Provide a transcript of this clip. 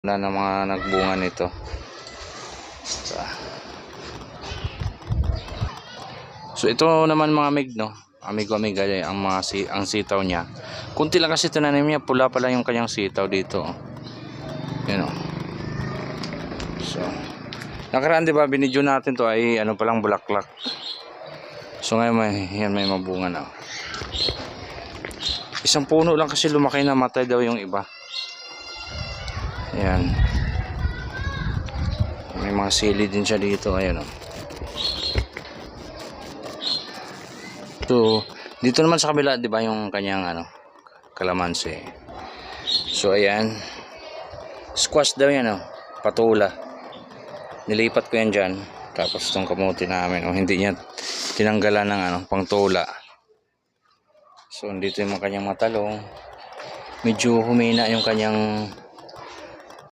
Wala na mga nagbunga nito. So ito naman mga mig, no, amigo-amiga, ang sitaw niya. Kunti lang kasi tinanim niya, pula pala yung kanyang sitaw dito. Yan o. So nakaraan, di ba, binidyo natin to ay ano palang bulaklak. So ngayon may mabunga na. Isang puno lang kasi lumaki na, matay daw yung iba. Ayan. May mga sili din siya dito, ayan o. So dito naman sa kabila, di ba, yung kanyang ano, kalamansi. So ayan. Squash daw yan, oh. Patula. Nilipat ko yan dyan. Tapos itong kamuti namin, oh, hindi niya tinanggalan ng ano, pangtula. So dito yung kanyang matalong. Medyo humina yung kanyang